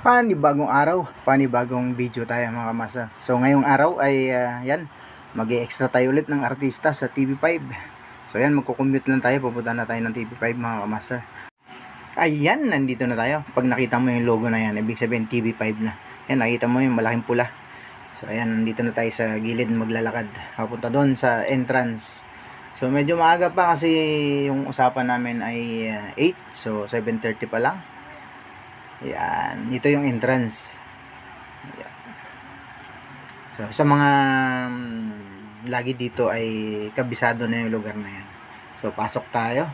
Panibagong araw, panibagong video tayo mga kamasa. So ngayong araw ay yan, mag-extra tayo ulit ng artista sa TV5. So yan, magko-commute lang tayo, pupunta na tayo ng TV5 mga kamasa. Ayan, nandito na tayo. Pag nakita mo yung logo na yan, ibig sabihin TV5 na. Yan, nakita mo yung malaking pula. So ayan, nandito na tayo sa gilid maglalakad. Papunta doon sa entrance. So medyo maaga pa kasi yung usapan namin ay 8. So 7:30 pa lang. Yan, ito yung entrance. Yan. So sa mga lagi dito ay kabisado na yung lugar na yan. So pasok tayo.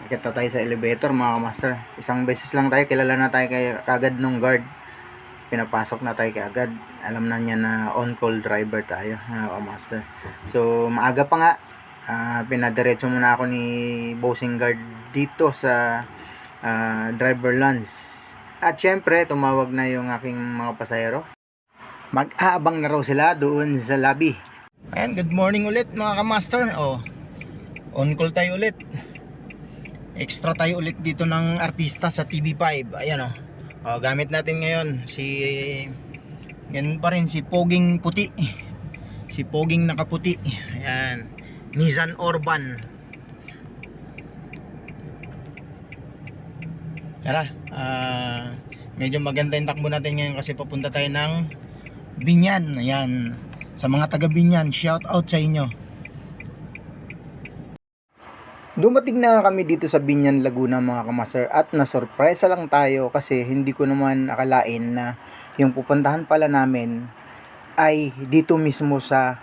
Kita tayo sa elevator mga kamaster. Isang beses lang tayo, kilala na tayo kagad nung guard. Pinapasok na tayo kagad. Alam na niya na on-call driver tayo mga kamaster. So maaga pa nga, pinadiretso muna ako ni bossing guard dito sa driver lounge. At syempre, tumawag na yung aking mga pasahero. Mag-aabang na raw sila doon sa lobby. Ayan, good morning ulit mga kamaster. On call tayo ulit. Extra tayo ulit dito ng artista sa TV5. Ayan gamit natin ngayon ganun pa rin, si Poging puti. Si Poging nakaputi. Ayan, Nissan Urban. Tara, medyo maganda yung takbo natin ngayon kasi papunta tayo ng Binyan. Ayan, sa mga taga Binyan, shout out sa inyo. Dumating na kami dito sa Binyan, Laguna mga kamaster, at nasurpresa lang tayo kasi hindi ko naman akalain na yung pupuntahan pala namin ay dito mismo sa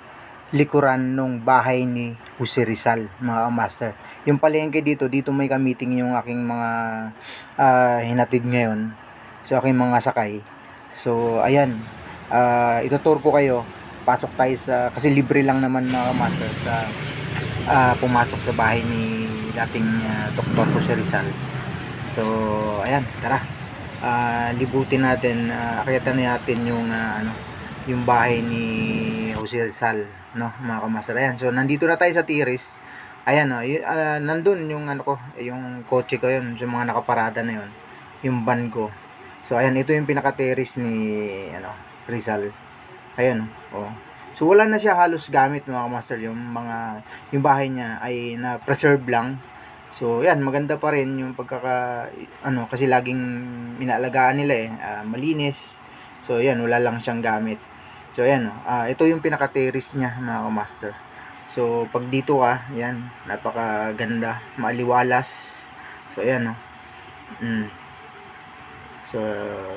likuran nung bahay ni Jose Rizal mga master. Yung palengke dito may ka-meeting yung aking mga hinatid ngayon. So aking mga sakay. So ayan, itutur ko kayo. Pasok tayo kasi libre lang naman mga master sa pumasok sa bahay ni dating Dr. Jose Rizal. So ayan, tara. Libutin natin, akyatan natin yung bahay ni Jose Rizal, mga kamaster. Ayan, so nandito na tayo sa Tiris. Ayan nandun yung yung kotse ko yun, yung mga nakaparada na yun, yung van ko. So ayan, ito yung pinaka-terrace ni Rizal. Ayan so wala na siya halos gamit mga kamaster. Yung bahay niya ay na-preserve lang. So yan, maganda pa rin yung kasi laging inaalagaan nila malinis. So yan, wala lang siyang gamit. So ayan ito yung pinaka-terrace niya mga kamaster. So pag dito yan, napakaganda, maaliwalas. So ayan So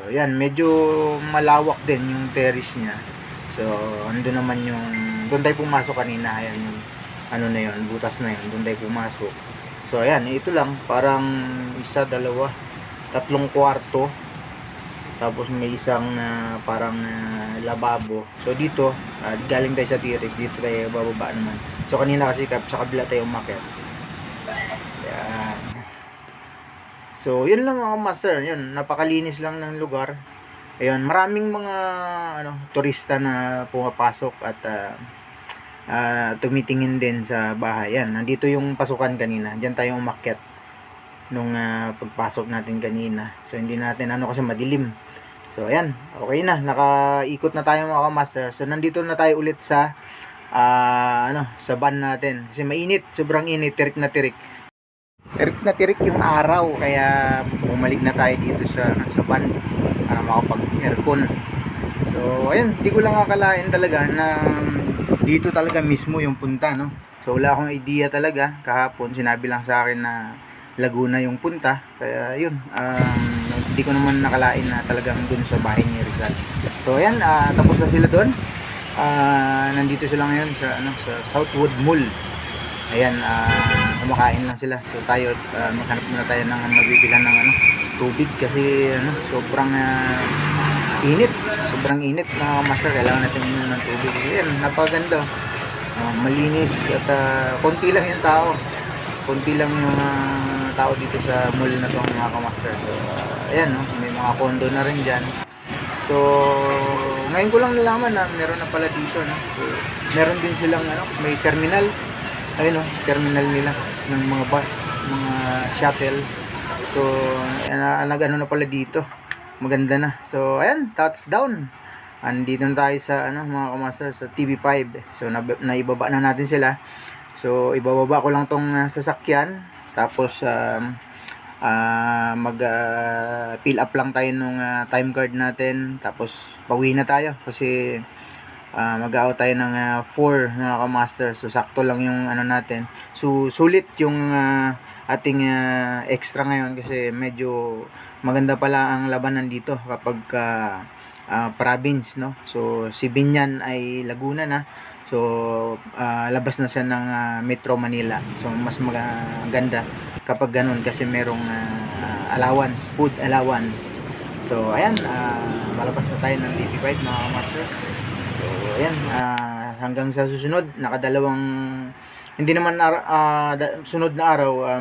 yan, medyo malawak din yung terrace niya. So andun naman doon tayo pumasok kanina. Ayan yung na yun, butas na yun, doon tayo pumasok. So ayan, ito lang, parang 1, 2, 3 kwarto. Tapos may isang parang lababo. So dito, galing tayo sa terrace, dito tayo bababa naman. So kanina kasi sa kabila tayo umakyat. Yan. So yun lang mga master, yun, napakalinis lang ng lugar. Ayun, maraming mga turista na pumapasok at tumitingin din sa bahay. Yan, nandito yung pasukan kanina. Diyan tayo umakyat nung pagpasok natin kanina. So hindi natin kasi madilim. So ayan, okay na, nakaikot na tayo mga kamaster. So nandito na tayo ulit sa sa van natin. Kasi mainit, sobrang init, tirik na tirik. Tirik na tirik yung araw, kaya bumalik na tayo dito sa van para makapag-aircon. So ayan, hindi ko lang akalain talaga na dito talaga mismo yung punta, So wala akong idea talaga. Kahapon sinabi lang sa akin na Laguna yung punta. Kaya yun, hindi ko naman nakalain na talagang dun sa bahay ni Rizal. So ayan, tapos na sila doon. Nandito sila ngayon sa Southwood Mall. Ayan, kumakain lang sila. So tayo, maghanap muna tayo ng mabibilan ng tubig kasi sobrang init. Sobrang init mga kamaster. Kailangan natin uminom ng tubig. Ayan, napaganda. Malinis at konti lang yung tao. Konti lang yung tao dito sa mall na to mga kamaster. So ayan, may mga condo na rin dyan. So ngayon ko lang nalaman na meron na pala dito, So meron din silang may terminal. Ayun terminal nila ng mga bus, mga shuttle. So nag na pala dito. maganda na. So ayan, touchdown. Andito na tayo sa mga kamaster sa TV5. So naibaba na natin sila. So ibababa ko lang tong sasakyan, tapos mag fill up lang tayo nung time card natin, tapos pauwi na tayo kasi mag-out tayo ng 4 mga kamaster. So sakto lang yung natin. So sulit yung ating extra ngayon kasi medyo maganda pala ang labanan dito kapag province, no? So si Binyan ay Laguna na. So labas na siya ng Metro Manila. So mas maganda kapag ganun kasi merong allowance, food allowance. So ayan, malabas na tayo ng TV5 mga kamaster. So ayan, hanggang sa susunod, nakadalawang hindi naman sunod na araw,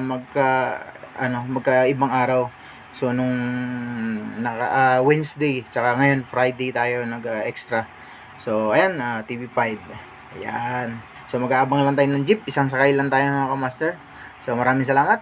magkaibang araw. So nung Wednesday tsaka ngayon Friday tayo nag-extra. So ayan, TV5. Ayan. So mag-aabang lang tayo ng jeep, isang sakay lang tayo mga kamaster. So maraming salamat.